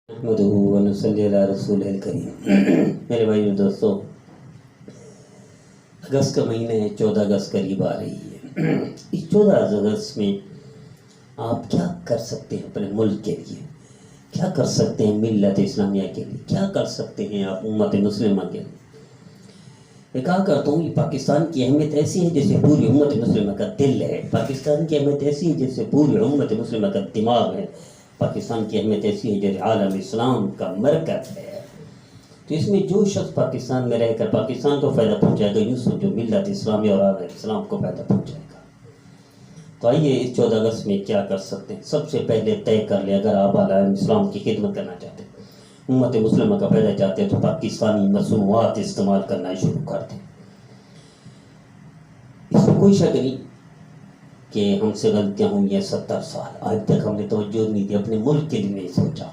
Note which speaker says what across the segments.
Speaker 1: نحمدہ و نصلی علی رسول الکریم۔ میرے بھائیو دوستو، اگست کا مہینہ ہے، 14 اگست قریب آ رہی ہے۔ اس 14 اگست میں آپ کیا کر سکتے ہیں اپنے ملک کے لیے؟ کیا کر سکتے ہیں ملت اسلامیہ کے لیے؟ کیا کر سکتے ہیں آپ امت مسلمہ کے لیے؟ میں کہا کرتا ہوں کہ پاکستان کی اہمیت ایسی ہے جیسے پوری امت مسلمہ کا دل ہے، پاکستان کی اہمیت ایسی ہے جیسے پوری امت مسلمہ کا دماغ ہے، پاکستان کی اہمیت ایسی ہے جیسے عالم اسلام کا مرکز ہے۔ تو اس میں جو شخص پاکستان میں رہ کر پاکستان کو فائدہ پہنچائے گا، یوں سمجھو ملت اسلامی اور عالم اسلام کو فائدہ پہنچائے گا۔ تو آئیے اس 14 اگست میں کیا کر سکتے ہیں؟ سب سے پہلے طے کر لیں، اگر آپ عالم اسلام کی خدمت کرنا چاہتے ہیں، امت مسلمہ کا فائدہ چاہتے ہیں، تو پاکستانی مصنوعات استعمال کرنا شروع کر دیں۔ اس میں کوئی شک نہیں کہ ہم سے غلطیاں ہوئی ہیں۔ 70 سال آج تک ہم نے توجہ نہیں دی، اپنے ملک کے لیے نہیں سوچا،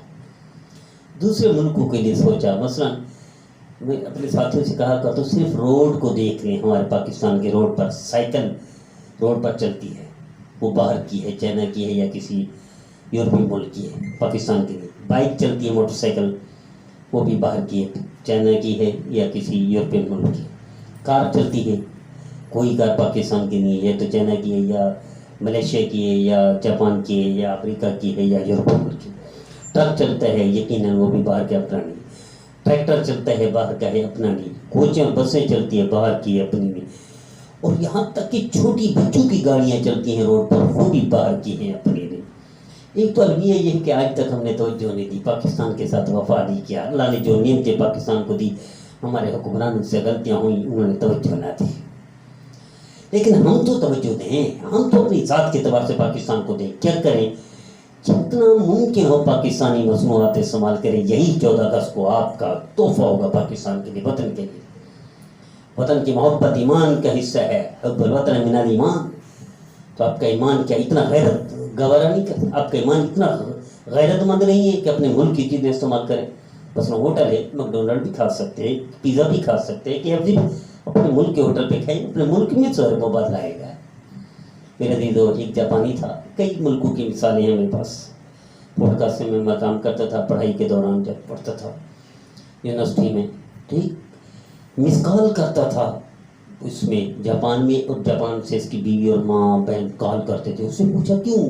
Speaker 1: دوسرے ملکوں کے لیے سوچا۔ مثلا میں اپنے ساتھیوں سے کہا کرتا ہوں، صرف روڈ کو دیکھ لیں، ہمارے پاکستان کے روڈ پر سائیکل روڈ پر چلتی ہے، وہ باہر کی ہے، چائنا کی ہے یا کسی یورپی ملک کی ہے، پاکستان کی نہیں۔ بائک چلتی ہے، موٹر سائیکل، وہ بھی باہر کی ہے، چائنا کی ہے یا کسی یورپین ملک کی۔ کار چلتی ہے، کوئی کار پاکستان کی نہیں ہے، تو چائنا کی ہے یا ملیشیا کی ہے یا جاپان کی ہے یا افریقہ کی ہے یا یورپ ملک کی۔ ٹرک چلتا ہے، یقیناً وہ بھی باہر کا اپنا نہیں۔ ٹریکٹر چلتا ہے، باہر کا ہے، اپنا نہیں۔ کوچیں بسیں چلتی ہیں، باہر کی ہے، اپنی نہیں۔ اور یہاں تک کہ چھوٹی بچوں کی گاڑیاں چلتی ہیں روڈ پر، وہ بھی باہر کی ہیں، اپنی نہیں۔ ایک تو المیہ یہ ہے کہ آج تک ہم نے توجہ نہیں دی، پاکستان کے ساتھ وفا نہیں کیا۔ اللہ نے جو نعمتیں پاکستان کو دی، ہمارے حکمران سے غلطیاں ہوئیں، انہوں نے توجہ نہ دی۔ لیکن ہم تو توجہ دیں، ہم تو اپنی ذات کے اعتبار سے پاکستان کو دیں۔ کیا کریں؟ جتنا ممکن ہو پاکستانی مصنوعات استعمال کریں۔ یہی 14 اگست کو آپ کا تحفہ ہوگا پاکستان کے لیے، وطن کے لیے۔ وطن کی محبت ایمان کا حصہ ہے، حب الوطن من الایمان۔ تو آپ کا ایمان کیا اتنا غیرت گوارا نہیں کرتا؟ آپ کا ایمان اتنا غیرت مند نہیں ہے کہ اپنے ملک کی چیزیں استعمال کریں؟ بس ہوٹل ہے، میکڈونلڈ بھی کھا سکتے ہیں، پیزا بھی کھا سکتے ہیں، کہ اپنے ملک کے ہوٹل پہ کھائیں، اپنے ملک میں سر مبادلہ آئے گا۔ میرے عزیزو، ایک جاپانی تھا، کئی ملکوں کی مثالیں ہیں میرے پاس۔ پوڈ کاسٹ میں میں کام کرتا تھا پڑھائی کے دوران، جب پڑھتا تھا یونیورسٹی میں، ٹھیک مس کال کرتا تھا اس میں جاپان میں، اور جاپان سے اس کی بیوی اور ماں بہن کال کرتے تھے۔ اس سے پوچھا کیوں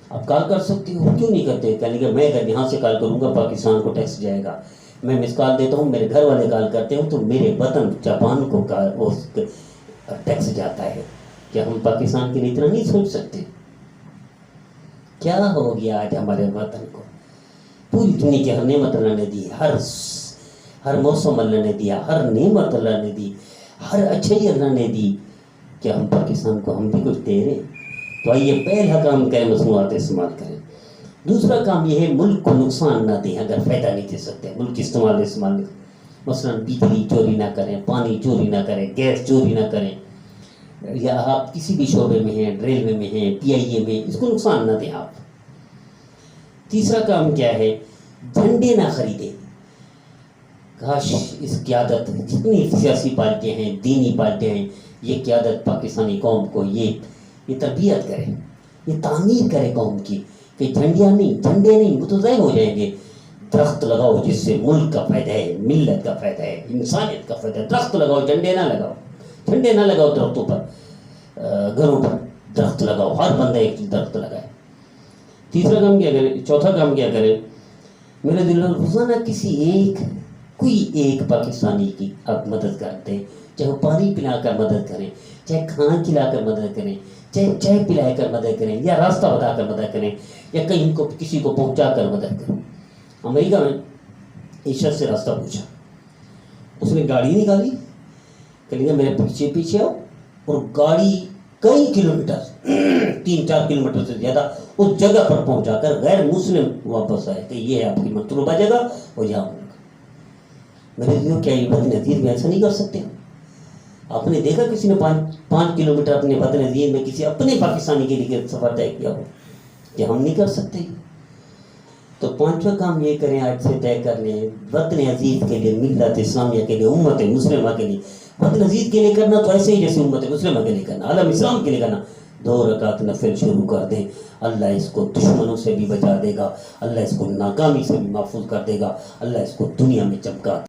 Speaker 1: آپ کال کر سکتے ہو، کیوں نہیں کرتے؟ کہنے کہ میں اگر یہاں سے کال کروں گا پاکستان کو ٹیکس جائے گا، میں مس کال دیتا ہوں، میرے گھر والے کال کرتے ہوں، تو میرے وطن جاپان کو ٹیکس جاتا ہے۔ کیا ہم پاکستان کے لیے اتنا نہیں سوچ سکتے؟ کیا ہو گیا آج ہمارے وطن کو؟ پوری دنیا کی ہر نعمت اللہ نے دی، ہر موسم اللہ نے دیا، ہر نعمت اللہ نے دی، ہر اچھائی اللہ نے دی۔ کیا ہم پاکستان کو ہم بھی کچھ دے رہے ہیں؟ تو آئیے پہلا کام کریں، مصنوعات استعمال کریں۔ دوسرا کام یہ ہے، ملک کو نقصان نہ دیں۔ اگر فائدہ نہیں دے سکتے، ملک استعمال نہیں کریں۔ مثلا بجلی چوری نہ کریں، پانی چوری نہ کریں، گیس چوری نہ کریں، یا آپ کسی بھی شعبے میں ہیں، ریلوے میں ہیں، پی آئی اے میں، اس کو نقصان نہ دیں آپ۔ تیسرا کام کیا ہے؟ جھنڈے نہ خریدیں۔ کاش اس قیادت، جتنی سیاسی پارٹیاں ہیں، دینی پارٹیاں ہیں، یہ قیادت پاکستانی قوم کو یہ تربیت کرے، یہ تعمیر کرے قوم کی، کہ جھنڈے نہیں، وہ تو ضائع ہو جائیں گے۔ درخت لگاؤ جس سے ملک کا فائدہ ہے، ملت کا فائدہ ہے، انسانیت کا فائدہ ہے۔ درخت لگاؤ، جھنڈے نہ لگاؤ، جھنڈے نہ لگاؤ درختوں پر، گھروں پر درخت لگاؤ، ہر بندہ ایک درخت لگائے۔ تیسرا کام کیا کرے؟ چوتھا کام کیا کرے؟ میرے دل میں روزانہ کوئی ایک پاکستانی کی آپ مدد کرتے ہیں، چاہے وہ پانی پلا کر مدد کریں، چاہے کھانا کھلا کر مدد کریں، چاہے چائے پلا کر مدد کریں، یا راستہ بتا کر مدد کریں، یا کہیں کو کسی کو پہنچا کر مدد کریں۔ امریکہ میں ایک شخص سے راستہ پوچھا، اس نے گاڑی نکالی، کہ میرے پیچھے پیچھے آؤ، اور گاڑی کئی کلومیٹر 3-4 کلومیٹر سے زیادہ اس جگہ پر پہنچا کر غیر مسلم واپس آئے کہ یہ ہے آپ کی مطلوبہ جگہ، اور یہاں ہوگا۔ میرے لیے کیا یہ وطن عزیز میں ایسا نہیں کر سکتے؟ آپ نے دیکھا کسی نے 5 کلومیٹر اپنے وطن عزیز میں کسی اپنے پاکستانی کے لیے سفر طے کیا ہو؟ کہ ہم نہیں کر سکتے؟ تو پانچواں کام یہ کریں، آج سے طے کر لیں، وطن عزیز کے لیے، ملت اسلامیہ کے لیے، امت مسلمہ کے لیے۔ وطن عزیز کے لیے کرنا تو ایسے ہی جیسے امت مسلمہ کے لیے کرنا، عالم اسلام کے لیے کرنا۔ 2 رکعت نفل شروع کر دیں، اللہ اس کو دشمنوں سے بھی بچا دے گا، اللہ اس کو ناکامی سے بھی محفوظ کر دے گا، اللہ اس کو دنیا میں چمکا